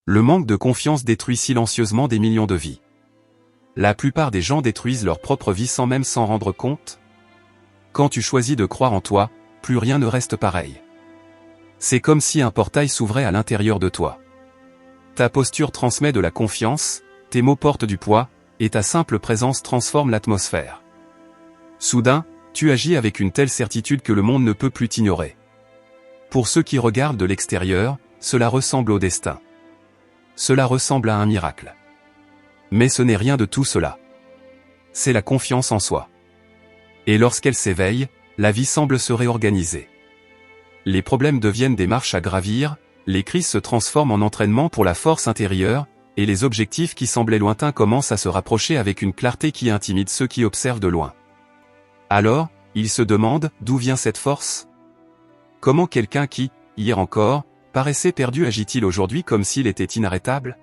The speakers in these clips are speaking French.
Le manque de confiance détruit silencieusement des millions de vies. La plupart des gens détruisent leur propre vie sans même s'en rendre compte. Quand tu choisis de croire en toi, plus rien ne reste pareil. C'est comme si un portail s'ouvrait à l'intérieur de toi. Ta posture transmet de la confiance, tes mots portent du poids, et ta simple présence transforme l'atmosphère. Soudain, tu agis avec une telle certitude que le monde ne peut plus t'ignorer. Pour ceux qui regardent de l'extérieur, cela ressemble au destin. Cela ressemble à un miracle. Mais ce n'est rien de tout cela. C'est la confiance en soi. Et lorsqu'elle s'éveille, la vie semble se réorganiser. Les problèmes deviennent des marches à gravir, les crises se transforment en entraînement pour la force intérieure, et les objectifs qui semblaient lointains commencent à se rapprocher avec une clarté qui intimide ceux qui observent de loin. Alors, ils se demandent d'où vient cette force? Comment quelqu'un qui, hier encore, paraissait perdu agit-il aujourd'hui comme s'il était inarrêtable?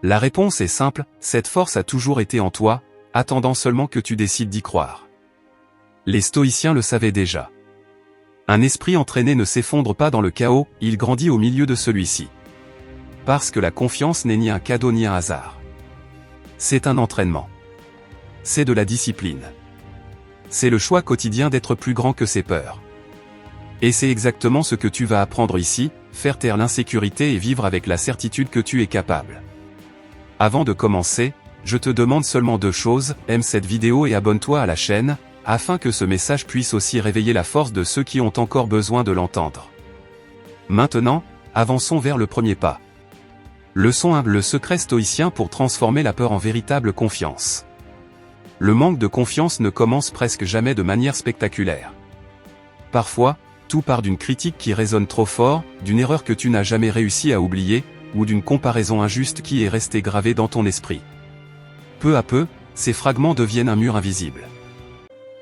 La réponse est simple, cette force a toujours été en toi, attendant seulement que tu décides d'y croire. Les stoïciens le savaient déjà. Un esprit entraîné ne s'effondre pas dans le chaos, il grandit au milieu de celui-ci. Parce que la confiance n'est ni un cadeau ni un hasard. C'est un entraînement. C'est de la discipline. C'est le choix quotidien d'être plus grand que ses peurs. Et c'est exactement ce que tu vas apprendre ici, faire taire l'insécurité et vivre avec la certitude que tu es capable. Avant de commencer, je te demande seulement deux choses, aime cette vidéo et abonne-toi à la chaîne, afin que ce message puisse aussi réveiller la force de ceux qui ont encore besoin de l'entendre. Maintenant, avançons vers le premier pas. Leçon 1. Le secret stoïcien pour transformer la peur en véritable confiance. Le manque de confiance ne commence presque jamais de manière spectaculaire. Parfois, tout part d'une critique qui résonne trop fort, d'une erreur que tu n'as jamais réussi à oublier, ou d'une comparaison injuste qui est restée gravée dans ton esprit. Peu à peu, ces fragments deviennent un mur invisible.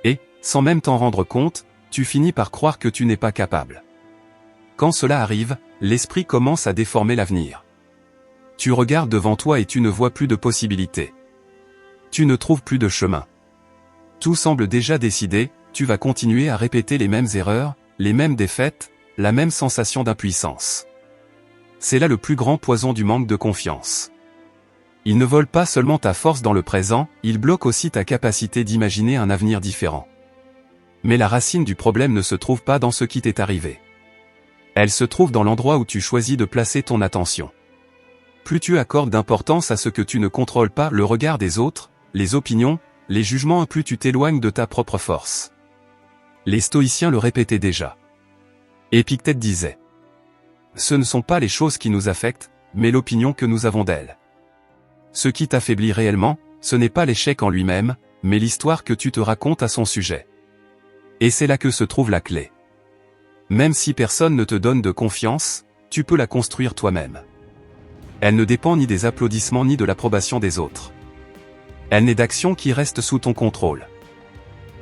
Et, sans même t'en rendre compte, tu finis par croire que tu n'es pas capable. Quand cela arrive, l'esprit commence à déformer l'avenir. Tu regardes devant toi et tu ne vois plus de possibilités. Tu ne trouves plus de chemin. Tout semble déjà décidé, tu vas continuer à répéter les mêmes erreurs, les mêmes défaites, la même sensation d'impuissance. C'est là le plus grand poison du manque de confiance. Il ne vole pas seulement ta force dans le présent, il bloque aussi ta capacité d'imaginer un avenir différent. Mais la racine du problème ne se trouve pas dans ce qui t'est arrivé. Elle se trouve dans l'endroit où tu choisis de placer ton attention. Plus tu accordes d'importance à ce que tu ne contrôles pas, le regard des autres, les opinions, les jugements, plus tu t'éloignes de ta propre force. Les stoïciens le répétaient déjà. Épictète disait: ce ne sont pas les choses qui nous affectent, mais l'opinion que nous avons d'elles. Ce qui t'affaiblit réellement, ce n'est pas l'échec en lui-même, mais l'histoire que tu te racontes à son sujet. Et c'est là que se trouve la clé. Même si personne ne te donne de confiance, tu peux la construire toi-même. Elle ne dépend ni des applaudissements ni de l'approbation des autres. Elle n'est d'action qui reste sous ton contrôle.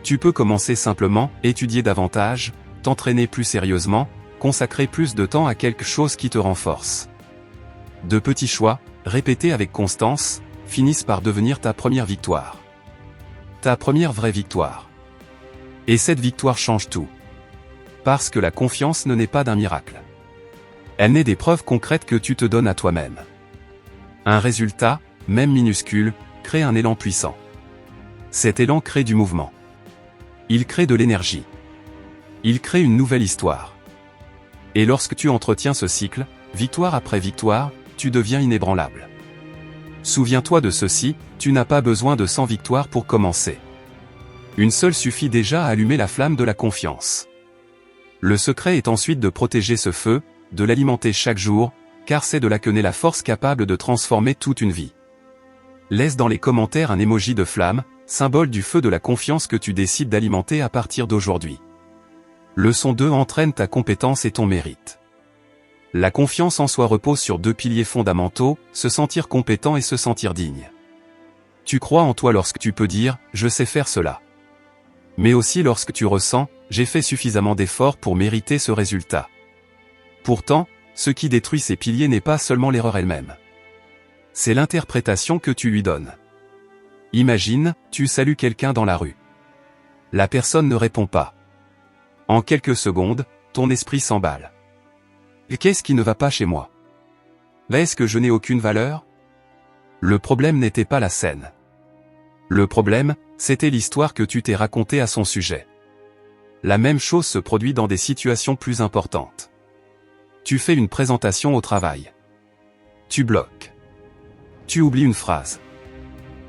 Tu peux commencer simplement, étudier davantage, t'entraîner plus sérieusement, consacrer plus de temps à quelque chose qui te renforce. De petits choix, répétés avec constance, finissent par devenir ta première victoire. Ta première vraie victoire. Et cette victoire change tout. Parce que la confiance ne naît pas d'un miracle. Elle naît des preuves concrètes que tu te donnes à toi-même. Un résultat, même minuscule, crée un élan puissant. Cet élan crée du mouvement. Il crée de l'énergie. Il crée une nouvelle histoire. Et lorsque tu entretiens ce cycle, victoire après victoire, tu deviens inébranlable. Souviens-toi de ceci, tu n'as pas besoin de 100 victoires pour commencer. Une seule suffit déjà à allumer la flamme de la confiance. Le secret est ensuite de protéger ce feu, de l'alimenter chaque jour, car c'est de là que naît la force capable de transformer toute une vie. Laisse dans les commentaires un emoji de flamme, symbole du feu de la confiance que tu décides d'alimenter à partir d'aujourd'hui. Leçon 2. Entraîne ta compétence et ton mérite. La confiance en soi repose sur deux piliers fondamentaux, se sentir compétent et se sentir digne. Tu crois en toi lorsque tu peux dire « je sais faire cela ». Mais aussi lorsque tu ressens « j'ai fait suffisamment d'efforts pour mériter ce résultat ». Pourtant, ce qui détruit ces piliers n'est pas seulement l'erreur elle-même. C'est l'interprétation que tu lui donnes. Imagine, tu salues quelqu'un dans la rue. La personne ne répond pas. En quelques secondes, ton esprit s'emballe. Qu'est-ce qui ne va pas chez moi? Mais est-ce que je n'ai aucune valeur? Le problème n'était pas la scène. Le problème, c'était l'histoire que tu t'es racontée à son sujet. La même chose se produit dans des situations plus importantes. Tu fais une présentation au travail. Tu bloques. Tu oublies une phrase.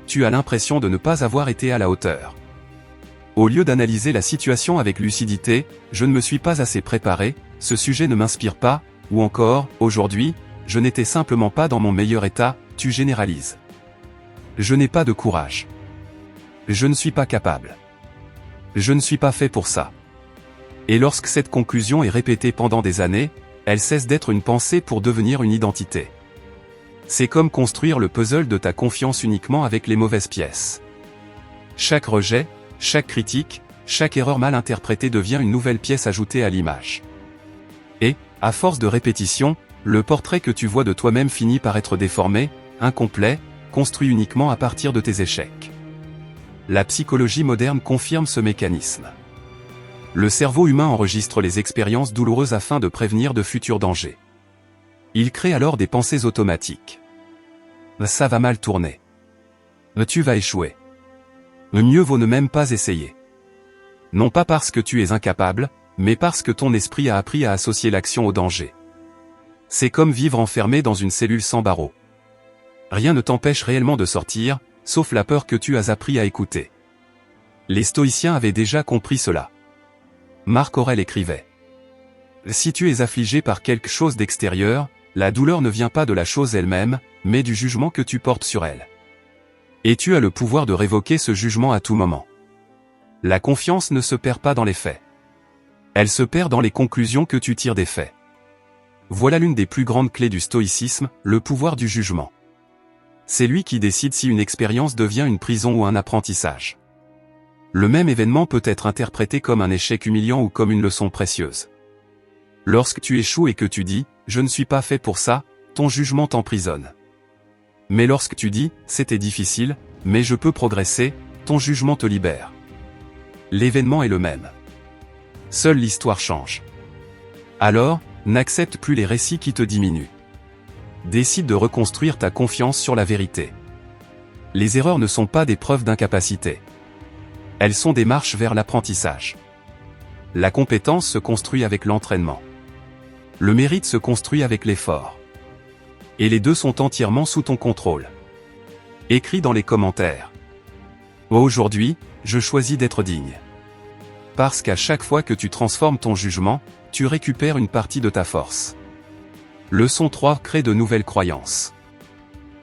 Tu as l'impression de ne pas avoir été à la hauteur. Au lieu d'analyser la situation avec lucidité, je ne me suis pas assez préparé, ce sujet ne m'inspire pas, ou encore, aujourd'hui, je n'étais simplement pas dans mon meilleur état, tu généralises. Je n'ai pas de courage. Je ne suis pas capable. Je ne suis pas fait pour ça. Et lorsque cette conclusion est répétée pendant des années, elle cesse d'être une pensée pour devenir une identité. C'est comme construire le puzzle de ta confiance uniquement avec les mauvaises pièces. Chaque rejet, chaque critique, chaque erreur mal interprétée devient une nouvelle pièce ajoutée à l'image. Et, à force de répétition, le portrait que tu vois de toi-même finit par être déformé, incomplet, construit uniquement à partir de tes échecs. La psychologie moderne confirme ce mécanisme. Le cerveau humain enregistre les expériences douloureuses afin de prévenir de futurs dangers. Il crée alors des pensées automatiques. Ça va mal tourner. Tu vas échouer. Mieux vaut ne même pas essayer. Non pas parce que tu es incapable, mais parce que ton esprit a appris à associer l'action au danger. C'est comme vivre enfermé dans une cellule sans barreaux. Rien ne t'empêche réellement de sortir, sauf la peur que tu as appris à écouter. Les stoïciens avaient déjà compris cela. Marc Aurèle écrivait: si tu es affligé par quelque chose d'extérieur, la douleur ne vient pas de la chose elle-même, mais du jugement que tu portes sur elle. Et tu as le pouvoir de révoquer ce jugement à tout moment. La confiance ne se perd pas dans les faits. Elle se perd dans les conclusions que tu tires des faits. Voilà l'une des plus grandes clés du stoïcisme, le pouvoir du jugement. C'est lui qui décide si une expérience devient une prison ou un apprentissage. Le même événement peut être interprété comme un échec humiliant ou comme une leçon précieuse. Lorsque tu échoues et que tu dis « je ne suis pas fait pour ça », ton jugement t'emprisonne. Mais lorsque tu dis « c'était difficile, mais je peux progresser », ton jugement te libère. L'événement est le même. Seule l'histoire change. Alors, n'accepte plus les récits qui te diminuent. Décide de reconstruire ta confiance sur la vérité. Les erreurs ne sont pas des preuves d'incapacité. Elles sont des marches vers l'apprentissage. La compétence se construit avec l'entraînement. Le mérite se construit avec l'effort. Et les deux sont entièrement sous ton contrôle. Écris dans les commentaires. Aujourd'hui, je choisis d'être digne. Parce qu'à chaque fois que tu transformes ton jugement, tu récupères une partie de ta force. Leçon 3: crée de nouvelles croyances.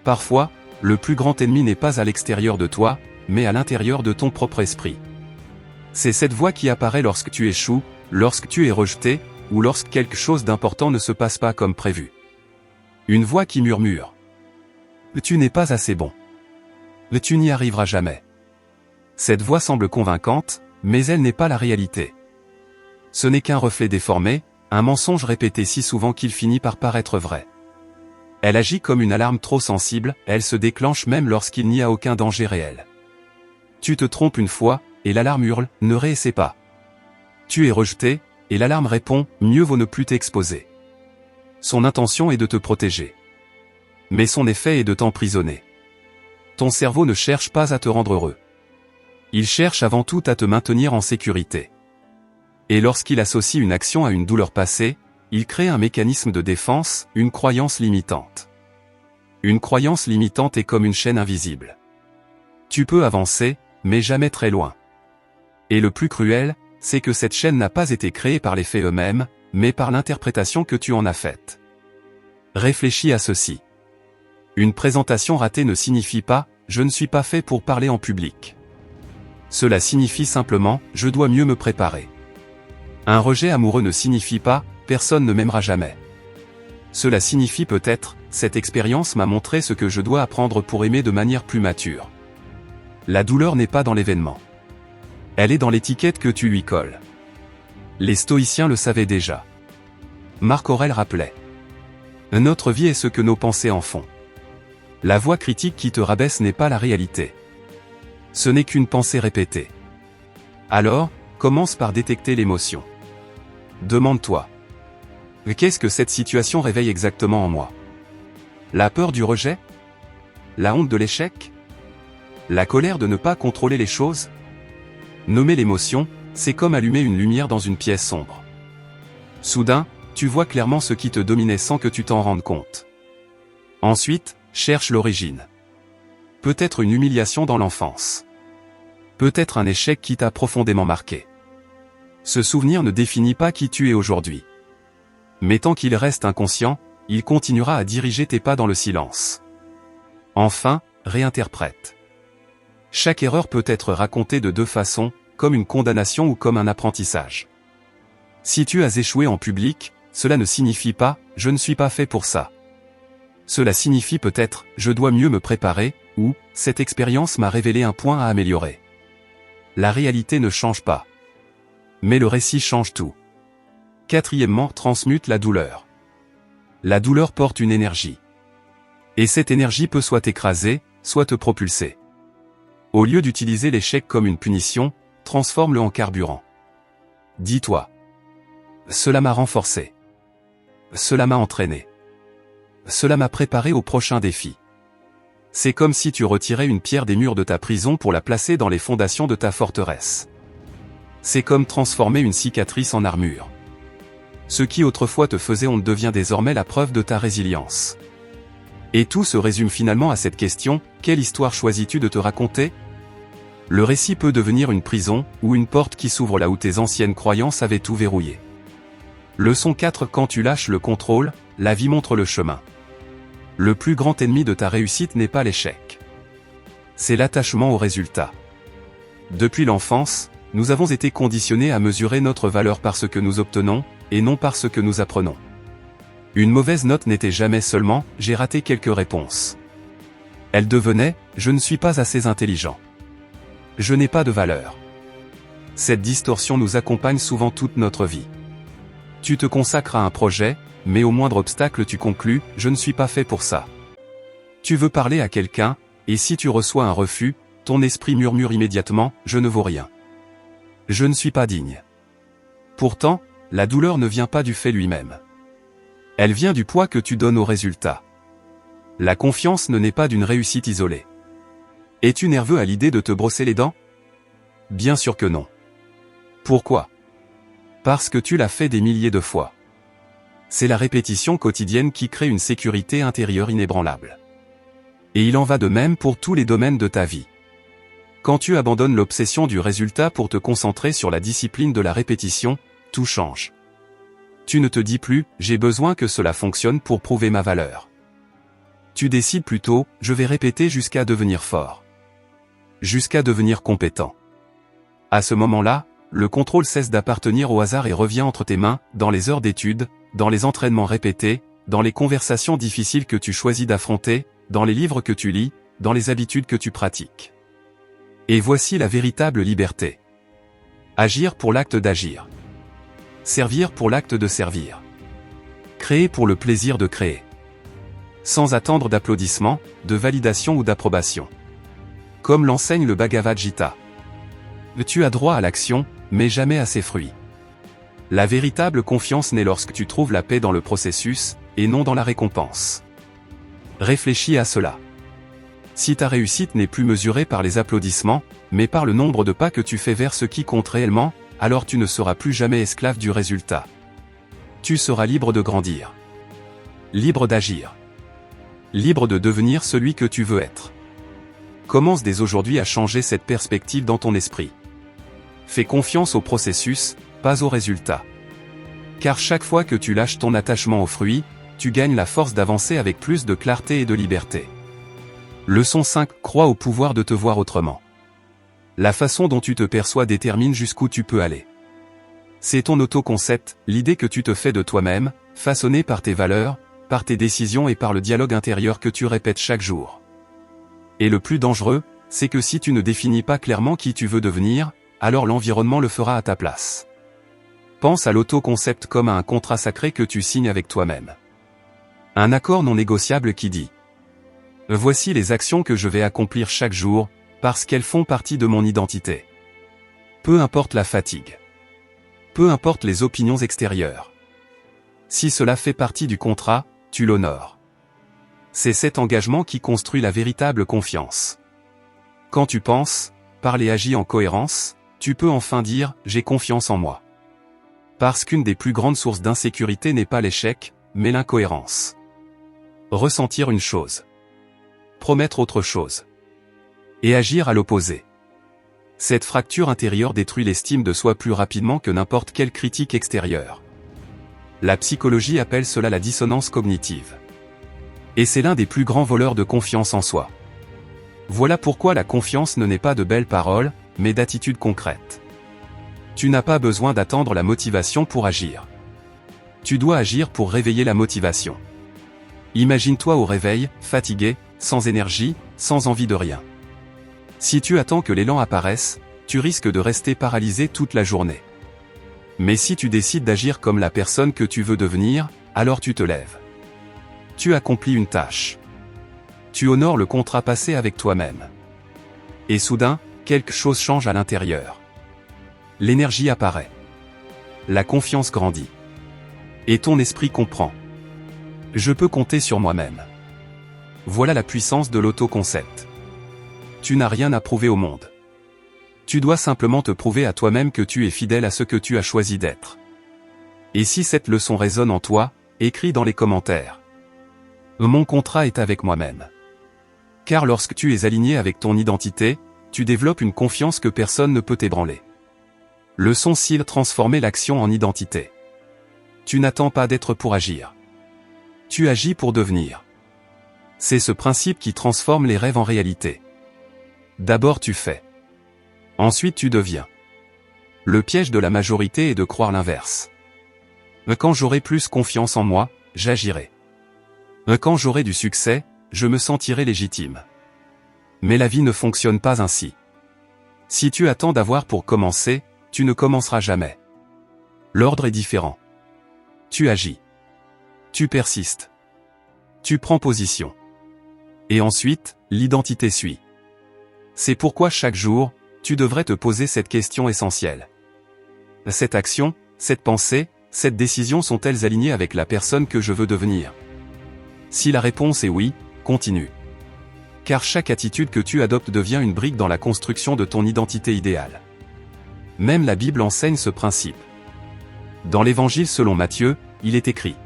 Parfois, le plus grand ennemi n'est pas à l'extérieur de toi, mais à l'intérieur de ton propre esprit. C'est cette voix qui apparaît lorsque tu échoues, lorsque tu es rejeté, ou lorsque quelque chose d'important ne se passe pas comme prévu. Une voix qui murmure: tu n'es pas assez bon. Tu n'y arriveras jamais. Cette voix semble convaincante, mais elle n'est pas la réalité. Ce n'est qu'un reflet déformé, un mensonge répété si souvent qu'il finit par paraître vrai. Elle agit comme une alarme trop sensible, elle se déclenche même lorsqu'il n'y a aucun danger réel. Tu te trompes une fois, et l'alarme hurle « ne réessaie pas ». Tu es rejeté, et l'alarme répond « mieux vaut ne plus t'exposer ». Son intention est de te protéger. Mais son effet est de t'emprisonner. Ton cerveau ne cherche pas à te rendre heureux. Il cherche avant tout à te maintenir en sécurité. Et lorsqu'il associe une action à une douleur passée, il crée un mécanisme de défense, une croyance limitante. Une croyance limitante est comme une chaîne invisible. Tu peux avancer, mais jamais très loin. Et le plus cruel, c'est que cette chaîne n'a pas été créée par les faits eux-mêmes, mais par l'interprétation que tu en as faite. Réfléchis à ceci. Une présentation ratée ne signifie pas « je ne suis pas fait pour parler en public ». Cela signifie simplement « je dois mieux me préparer ». Un rejet amoureux ne signifie pas « personne ne m'aimera jamais ». Cela signifie peut-être « cette expérience m'a montré ce que je dois apprendre pour aimer de manière plus mature ». La douleur n'est pas dans l'événement. Elle est dans l'étiquette que tu lui colles. Les stoïciens le savaient déjà. Marc Aurèle rappelait: notre vie est ce que nos pensées en font. La voix critique qui te rabaisse n'est pas la réalité. Ce n'est qu'une pensée répétée. Alors, commence par détecter l'émotion. Demande-toi: qu'est-ce que cette situation réveille exactement en moi? La peur du rejet? La honte de l'échec? La colère de ne pas contrôler les choses? Nommer l'émotion, c'est comme allumer une lumière dans une pièce sombre. Soudain, tu vois clairement ce qui te dominait sans que tu t'en rendes compte. Ensuite, cherche l'origine. Peut-être une humiliation dans l'enfance. Peut-être un échec qui t'a profondément marqué. Ce souvenir ne définit pas qui tu es aujourd'hui. Mais tant qu'il reste inconscient, il continuera à diriger tes pas dans le silence. Enfin, réinterprète. Chaque erreur peut être racontée de deux façons, comme une condamnation ou comme un apprentissage. Si tu as échoué en public, cela ne signifie pas « je ne suis pas fait pour ça ». Cela signifie peut-être « je dois mieux me préparer » ou « cette expérience m'a révélé un point à améliorer ». La réalité ne change pas. Mais le récit change tout. Quatrièmement, transmute la douleur. La douleur porte une énergie. Et cette énergie peut soit t'écraser, soit te propulser. Au lieu d'utiliser l'échec comme une punition, transforme-le en carburant. Dis-toi. Cela m'a renforcé. Cela m'a entraîné. Cela m'a préparé au prochain défi. C'est comme si tu retirais une pierre des murs de ta prison pour la placer dans les fondations de ta forteresse. C'est comme transformer une cicatrice en armure. Ce qui autrefois te faisait honte devient désormais la preuve de ta résilience. Et tout se résume finalement à cette question, quelle histoire choisis-tu de te raconter? Le récit peut devenir une prison, ou une porte qui s'ouvre là où tes anciennes croyances avaient tout verrouillé. Leçon 4. Quand tu lâches le contrôle, la vie montre le chemin. Le plus grand ennemi de ta réussite n'est pas l'échec. C'est l'attachement au résultat. Depuis l'enfance, nous avons été conditionnés à mesurer notre valeur par ce que nous obtenons, et non par ce que nous apprenons. Une mauvaise note n'était jamais seulement « j'ai raté quelques réponses ». Elle devenait « je ne suis pas assez intelligent ». Je n'ai pas de valeur. Cette distorsion nous accompagne souvent toute notre vie. Tu te consacres à un projet, mais au moindre obstacle tu conclus « je ne suis pas fait pour ça ». Tu veux parler à quelqu'un, et si tu reçois un refus, ton esprit murmure immédiatement « je ne vaux rien ». Je ne suis pas digne. Pourtant, la douleur ne vient pas du fait lui-même. Elle vient du poids que tu donnes au résultat. La confiance ne naît pas d'une réussite isolée. Es-tu nerveux à l'idée de te brosser les dents? Bien sûr que non. Pourquoi? Parce que tu l'as fait des milliers de fois. C'est la répétition quotidienne qui crée une sécurité intérieure inébranlable. Et il en va de même pour tous les domaines de ta vie. Quand tu abandonnes l'obsession du résultat pour te concentrer sur la discipline de la répétition, tout change. Tu ne te dis plus « j'ai besoin que cela fonctionne pour prouver ma valeur ». Tu décides plutôt « je vais répéter jusqu'à devenir fort ». Jusqu'à devenir compétent. À ce moment-là, le contrôle cesse d'appartenir au hasard et revient entre tes mains, dans les heures d'études, dans les entraînements répétés, dans les conversations difficiles que tu choisis d'affronter, dans les livres que tu lis, dans les habitudes que tu pratiques. Et voici la véritable liberté. Agir pour l'acte d'agir. Servir pour l'acte de servir. Créer pour le plaisir de créer. Sans attendre d'applaudissements, de validation ou d'approbation. Comme l'enseigne le Bhagavad Gita. Tu as droit à l'action, mais jamais à ses fruits. La véritable confiance naît lorsque tu trouves la paix dans le processus, et non dans la récompense. Réfléchis à cela. Si ta réussite n'est plus mesurée par les applaudissements, mais par le nombre de pas que tu fais vers ce qui compte réellement, alors tu ne seras plus jamais esclave du résultat. Tu seras libre de grandir. Libre d'agir. Libre de devenir celui que tu veux être. Commence dès aujourd'hui à changer cette perspective dans ton esprit. Fais confiance au processus, pas au résultat. Car chaque fois que tu lâches ton attachement aux fruits, tu gagnes la force d'avancer avec plus de clarté et de liberté. Leçon 5. Crois au pouvoir de te voir autrement. La façon dont tu te perçois détermine jusqu'où tu peux aller. C'est ton autoconcept, l'idée que tu te fais de toi-même, façonnée par tes valeurs, par tes décisions et par le dialogue intérieur que tu répètes chaque jour. Et le plus dangereux, c'est que si tu ne définis pas clairement qui tu veux devenir, alors l'environnement le fera à ta place. Pense à l'autoconcept comme à un contrat sacré que tu signes avec toi-même. Un accord non négociable qui dit « Voici les actions que je vais accomplir chaque jour, parce qu'elles font partie de mon identité. » Peu importe la fatigue. Peu importe les opinions extérieures. Si cela fait partie du contrat, tu l'honores. C'est cet engagement qui construit la véritable confiance. Quand tu penses, parles et agis en cohérence, tu peux enfin dire « j'ai confiance en moi ». Parce qu'une des plus grandes sources d'insécurité n'est pas l'échec, mais l'incohérence. Ressentir une chose. Promettre autre chose. Et agir à l'opposé. Cette fracture intérieure détruit l'estime de soi plus rapidement que n'importe quelle critique extérieure. La psychologie appelle cela la dissonance cognitive. Et c'est l'un des plus grands voleurs de confiance en soi. Voilà pourquoi la confiance ne naît pas de belles paroles, mais d'attitudes concrètes. Tu n'as pas besoin d'attendre la motivation pour agir. Tu dois agir pour réveiller la motivation. Imagine-toi au réveil, fatigué, sans énergie, sans envie de rien. Si tu attends que l'élan apparaisse, tu risques de rester paralysé toute la journée. Mais si tu décides d'agir comme la personne que tu veux devenir, alors tu te lèves. Tu accomplis une tâche. Tu honores le contrat passé avec toi-même. Et soudain, quelque chose change à l'intérieur. L'énergie apparaît. La confiance grandit. Et ton esprit comprend. Je peux compter sur moi-même. Voilà la puissance de l'autoconcept. Tu n'as rien à prouver au monde. Tu dois simplement te prouver à toi-même que tu es fidèle à ce que tu as choisi d'être. Et si cette leçon résonne en toi, écris dans les commentaires. Mon contrat est avec moi-même. Car lorsque tu es aligné avec ton identité, tu développes une confiance que personne ne peut ébranler. Leçon 6: transformer l'action en identité. Tu n'attends pas d'être pour agir. Tu agis pour devenir. C'est ce principe qui transforme les rêves en réalité. D'abord tu fais. Ensuite tu deviens. Le piège de la majorité est de croire l'inverse. Quand j'aurai plus confiance en moi, j'agirai. Quand j'aurai du succès, je me sentirai légitime. Mais la vie ne fonctionne pas ainsi. Si tu attends d'avoir pour commencer, tu ne commenceras jamais. L'ordre est différent. Tu agis. Tu persistes. Tu prends position. Et ensuite, l'identité suit. C'est pourquoi chaque jour, tu devrais te poser cette question essentielle. Cette action, cette pensée, cette décision sont-elles alignées avec la personne que je veux devenir? Si la réponse est oui, continue. Car chaque attitude que tu adoptes devient une brique dans la construction de ton identité idéale. Même la Bible enseigne ce principe. Dans l'Évangile selon Matthieu, il est écrit: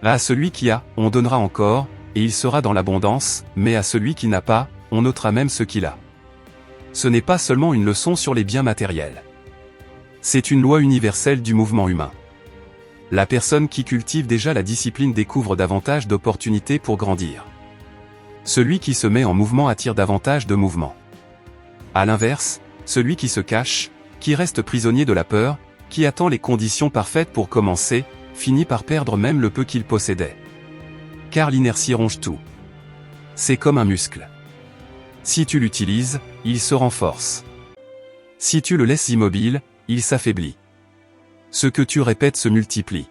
à celui qui a, on donnera encore, et il sera dans l'abondance, mais à celui qui n'a pas, on ôtera même ce qu'il a. Ce n'est pas seulement une leçon sur les biens matériels. C'est une loi universelle du mouvement humain. La personne qui cultive déjà la discipline découvre davantage d'opportunités pour grandir. Celui qui se met en mouvement attire davantage de mouvement. À l'inverse, celui qui se cache, qui reste prisonnier de la peur, qui attend les conditions parfaites pour commencer, finit par perdre même le peu qu'il possédait. Car l'inertie ronge tout. C'est comme un muscle. Si tu l'utilises, il se renforce. Si tu le laisses immobile, il s'affaiblit. Ce que tu répètes se multiplie.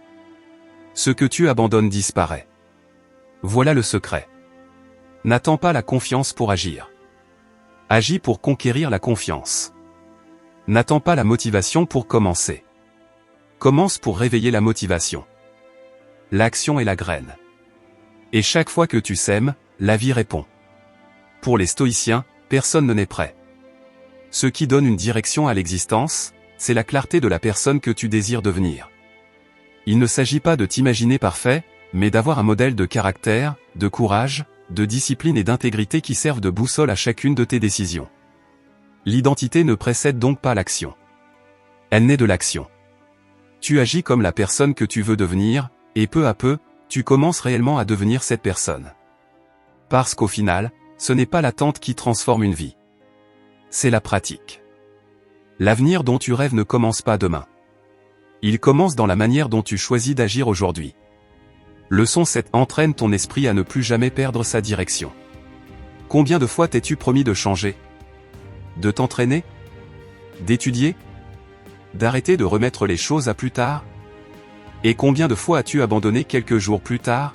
Ce que tu abandonnes disparaît. Voilà le secret. N'attends pas la confiance pour agir. Agis pour conquérir la confiance. N'attends pas la motivation pour commencer. Commence pour réveiller la motivation. L'action est la graine. Et chaque fois que tu sèmes, la vie répond. Pour les stoïciens, personne n'est prêt. Ce qui donne une direction à l'existence, c'est la clarté de la personne que tu désires devenir. Il ne s'agit pas de t'imaginer parfait, mais d'avoir un modèle de caractère, de courage, de discipline et d'intégrité qui servent de boussole à chacune de tes décisions. L'identité ne précède donc pas l'action. Elle naît de l'action. Tu agis comme la personne que tu veux devenir, et peu à peu, tu commences réellement à devenir cette personne. Parce qu'au final, ce n'est pas l'attente qui transforme une vie. C'est la pratique. L'avenir dont tu rêves ne commence pas demain. Il commence dans la manière dont tu choisis d'agir aujourd'hui. Leçon 7: entraîne ton esprit à ne plus jamais perdre sa direction. Combien de fois t'es-tu promis de changer? De t'entraîner? D'étudier? D'arrêter de remettre les choses à plus tard? Et combien de fois as-tu abandonné quelques jours plus tard?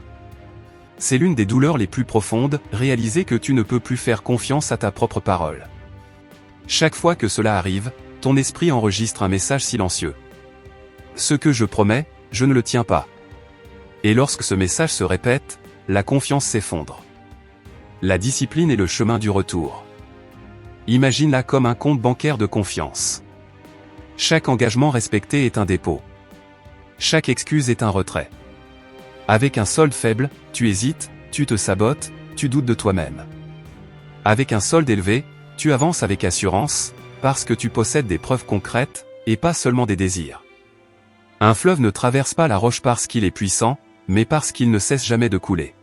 C'est l'une des douleurs les plus profondes, réaliser que tu ne peux plus faire confiance à ta propre parole. Chaque fois que cela arrive, ton esprit enregistre un message silencieux. Ce que je promets, je ne le tiens pas. Et lorsque ce message se répète, la confiance s'effondre. La discipline est le chemin du retour. Imagine-la comme un compte bancaire de confiance. Chaque engagement respecté est un dépôt. Chaque excuse est un retrait. Avec un solde faible, tu hésites, tu te sabotes, tu doutes de toi-même. Avec un solde élevé, tu avances avec assurance, parce que tu possèdes des preuves concrètes, et pas seulement des désirs. Un fleuve ne traverse pas la roche parce qu'il est puissant, mais parce qu'il ne cesse jamais de couler.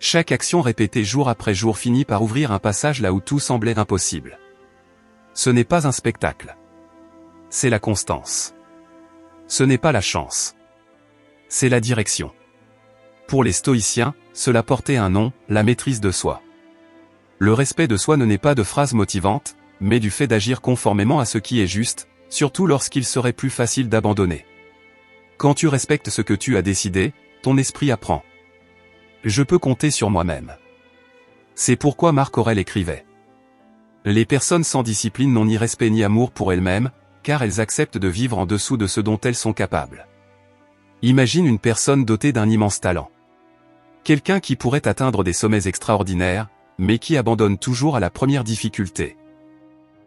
Chaque action répétée jour après jour finit par ouvrir un passage là où tout semblait impossible. Ce n'est pas un spectacle. C'est la constance. Ce n'est pas la chance. C'est la direction. Pour les stoïciens, cela portait un nom, la maîtrise de soi. Le respect de soi ne naît pas de phrases motivantes, mais du fait d'agir conformément à ce qui est juste, surtout lorsqu'il serait plus facile d'abandonner. Quand tu respectes ce que tu as décidé, ton esprit apprend. Je peux compter sur moi-même. C'est pourquoi Marc Aurèle écrivait. Les personnes sans discipline n'ont ni respect ni amour pour elles-mêmes, car elles acceptent de vivre en dessous de ce dont elles sont capables. Imagine une personne dotée d'un immense talent. Quelqu'un qui pourrait atteindre des sommets extraordinaires, mais qui abandonne toujours à la première difficulté.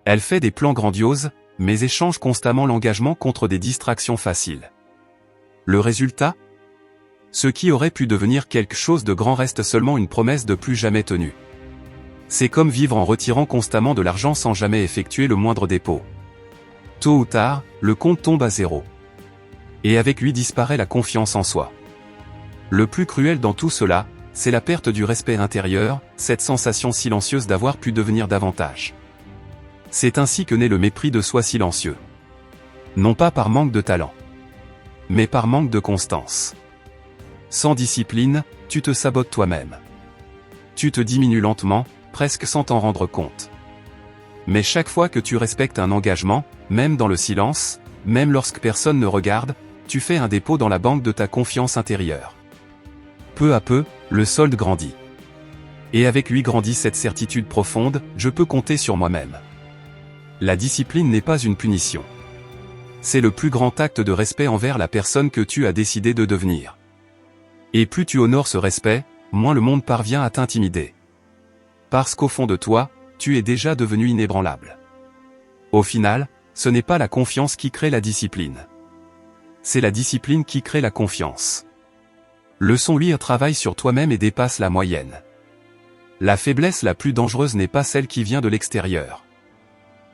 Elle fait des plans grandioses, mais échange constamment l'engagement contre des distractions faciles. Le résultat ? Ce qui aurait pu devenir quelque chose de grand reste seulement une promesse de plus jamais tenue. C'est comme vivre en retirant constamment de l'argent sans jamais effectuer le moindre dépôt. Tôt ou tard, le compte tombe à zéro. Et avec lui disparaît la confiance en soi. Le plus cruel dans tout cela, c'est la perte du respect intérieur, cette sensation silencieuse d'avoir pu devenir davantage. C'est ainsi que naît le mépris de soi silencieux. Non pas par manque de talent, mais par manque de constance. Sans discipline, tu te sabotes toi-même. Tu te diminues lentement, presque sans t'en rendre compte. Mais chaque fois que tu respectes un engagement, même dans le silence, même lorsque personne ne regarde, tu fais un dépôt dans la banque de ta confiance intérieure. Peu à peu, le solde grandit. Et avec lui grandit cette certitude profonde, je peux compter sur moi-même. La discipline n'est pas une punition. C'est le plus grand acte de respect envers la personne que tu as décidé de devenir. Et plus tu honores ce respect, moins le monde parvient à t'intimider. Parce qu'au fond de toi, tu es déjà devenu inébranlable. Au final, ce n'est pas la confiance qui crée la discipline. C'est la discipline qui crée la confiance. Leçon 8: travaille sur toi-même et dépasse la moyenne. La faiblesse la plus dangereuse n'est pas celle qui vient de l'extérieur.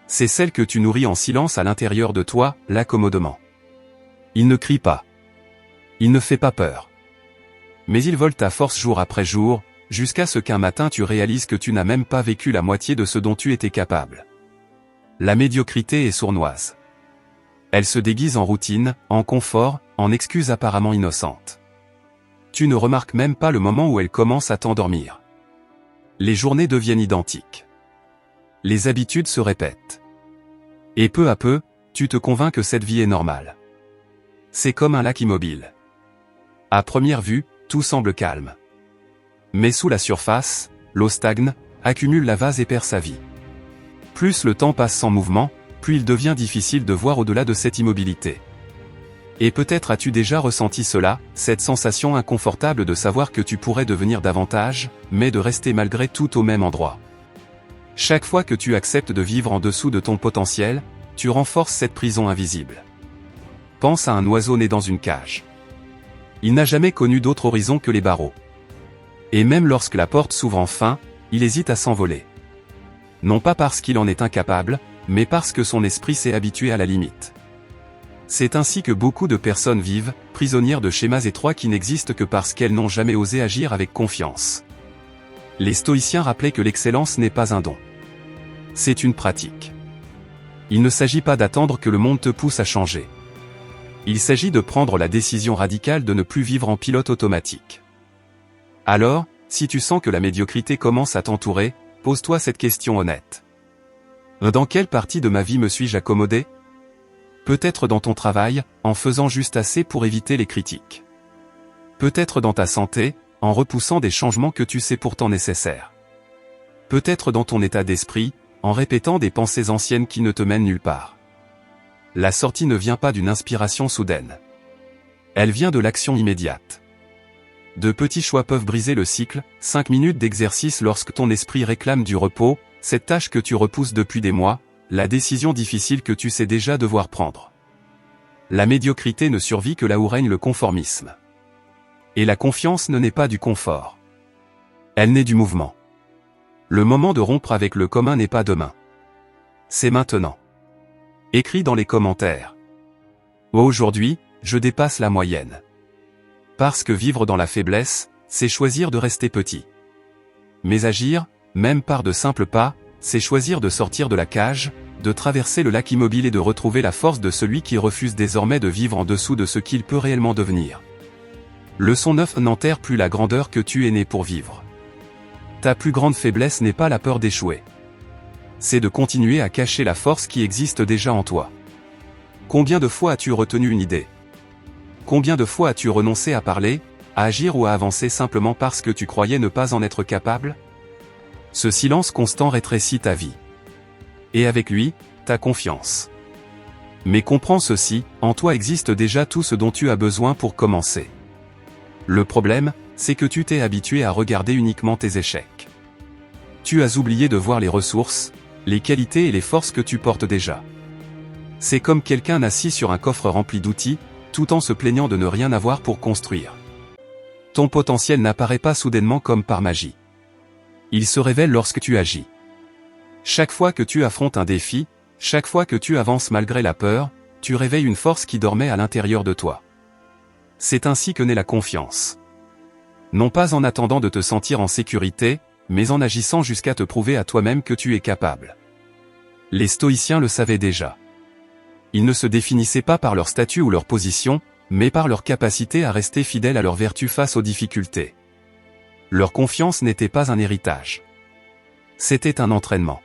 C'est celle que tu nourris en silence à l'intérieur de toi, l'accommodement. Il ne crie pas. Il ne fait pas peur. Mais il vole ta force jour après jour, jusqu'à ce qu'un matin tu réalises que tu n'as même pas vécu la moitié de ce dont tu étais capable. La médiocrité est sournoise. Elle se déguise en routine, en confort, en excuses apparemment innocentes. Tu ne remarques même pas le moment où elle commence à t'endormir. Les journées deviennent identiques. Les habitudes se répètent. Et peu à peu, tu te convaincs que cette vie est normale. C'est comme un lac immobile. À première vue, tout semble calme. Mais sous la surface, l'eau stagne, accumule la vase et perd sa vie. Plus le temps passe sans mouvement, plus il devient difficile de voir au-delà de cette immobilité. Et peut-être as-tu déjà ressenti cela, cette sensation inconfortable de savoir que tu pourrais devenir davantage, mais de rester malgré tout au même endroit. Chaque fois que tu acceptes de vivre en dessous de ton potentiel, tu renforces cette prison invisible. Pense à un oiseau né dans une cage. Il n'a jamais connu d'autre horizon que les barreaux. Et même lorsque la porte s'ouvre enfin, il hésite à s'envoler. Non pas parce qu'il en est incapable, mais parce que son esprit s'est habitué à la limite. C'est ainsi que beaucoup de personnes vivent, prisonnières de schémas étroits qui n'existent que parce qu'elles n'ont jamais osé agir avec confiance. Les stoïciens rappelaient que l'excellence n'est pas un don. C'est une pratique. Il ne s'agit pas d'attendre que le monde te pousse à changer. Il s'agit de prendre la décision radicale de ne plus vivre en pilote automatique. Alors, si tu sens que la médiocrité commence à t'entourer, pose-toi cette question honnête. Dans quelle partie de ma vie me suis-je accommodé ? Peut-être dans ton travail, en faisant juste assez pour éviter les critiques. Peut-être dans ta santé, en repoussant des changements que tu sais pourtant nécessaires. Peut-être dans ton état d'esprit, en répétant des pensées anciennes qui ne te mènent nulle part. La sortie ne vient pas d'une inspiration soudaine. Elle vient de l'action immédiate. De petits choix peuvent briser le cycle, 5 minutes d'exercice lorsque ton esprit réclame du repos, cette tâche que tu repousses depuis des mois, la décision difficile que tu sais déjà devoir prendre. La médiocrité ne survit que là où règne le conformisme. Et la confiance ne naît pas du confort. Elle naît du mouvement. Le moment de rompre avec le commun n'est pas demain. C'est maintenant. Écris dans les commentaires. Aujourd'hui, je dépasse la moyenne. Parce que vivre dans la faiblesse, c'est choisir de rester petit. Mais agir, même par de simples pas, c'est choisir de sortir de la cage, de traverser le lac immobile et de retrouver la force de celui qui refuse désormais de vivre en dessous de ce qu'il peut réellement devenir. Leçon 9. N'enterre plus la grandeur que tu es né pour vivre. Ta plus grande faiblesse n'est pas la peur d'échouer. C'est de continuer à cacher la force qui existe déjà en toi. Combien de fois as-tu retenu une idée ? Combien de fois as-tu renoncé à parler, à agir ou à avancer simplement parce que tu croyais ne pas en être capable ? Ce silence constant rétrécit ta vie. Et avec lui, ta confiance. Mais comprends ceci, en toi existe déjà tout ce dont tu as besoin pour commencer. Le problème, c'est que tu t'es habitué à regarder uniquement tes échecs. Tu as oublié de voir les ressources, les qualités et les forces que tu portes déjà. C'est comme quelqu'un assis sur un coffre rempli d'outils, tout en se plaignant de ne rien avoir pour construire. Ton potentiel n'apparaît pas soudainement comme par magie. Il se révèle lorsque tu agis. Chaque fois que tu affrontes un défi, chaque fois que tu avances malgré la peur, tu réveilles une force qui dormait à l'intérieur de toi. C'est ainsi que naît la confiance. Non pas en attendant de te sentir en sécurité, mais en agissant jusqu'à te prouver à toi-même que tu es capable. Les stoïciens le savaient déjà. Ils ne se définissaient pas par leur statut ou leur position, mais par leur capacité à rester fidèles à leur vertu face aux difficultés. Leur confiance n'était pas un héritage. C'était un entraînement.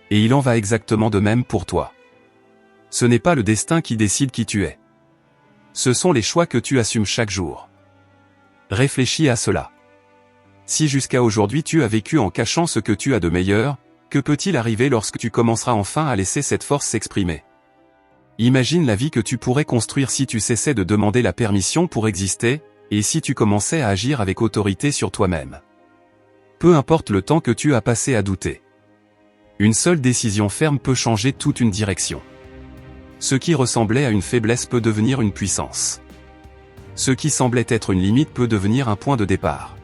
Et il en va exactement de même pour toi. Ce n'est pas le destin qui décide qui tu es. Ce sont les choix que tu assumes chaque jour. Réfléchis à cela. Si jusqu'à aujourd'hui tu as vécu en cachant ce que tu as de meilleur, que peut-il arriver lorsque tu commenceras enfin à laisser cette force s'exprimer ? Imagine la vie que tu pourrais construire si tu cessais de demander la permission pour exister, et si tu commençais à agir avec autorité sur toi-même. Peu importe le temps que tu as passé à douter. Une seule décision ferme peut changer toute une direction. Ce qui ressemblait à une faiblesse peut devenir une puissance. Ce qui semblait être une limite peut devenir un point de départ.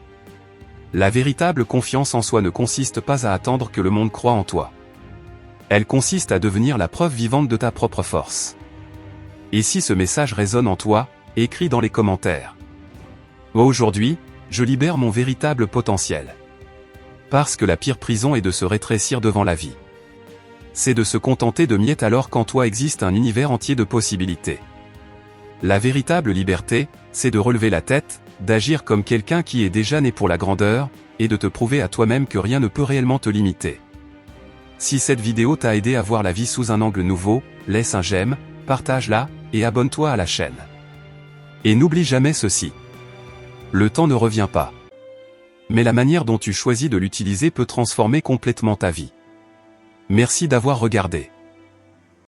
La véritable confiance en soi ne consiste pas à attendre que le monde croie en toi. Elle consiste à devenir la preuve vivante de ta propre force. Et si ce message résonne en toi, écris dans les commentaires. Aujourd'hui, je libère mon véritable potentiel. Parce que la pire prison est de se rétrécir devant la vie. C'est de se contenter de miettes alors qu'en toi existe un univers entier de possibilités. La véritable liberté, c'est de relever la tête, d'agir comme quelqu'un qui est déjà né pour la grandeur, et de te prouver à toi-même que rien ne peut réellement te limiter. Si cette vidéo t'a aidé à voir la vie sous un angle nouveau, laisse un j'aime, partage-la, et abonne-toi à la chaîne. Et n'oublie jamais ceci. Le temps ne revient pas. Mais la manière dont tu choisis de l'utiliser peut transformer complètement ta vie. Merci d'avoir regardé.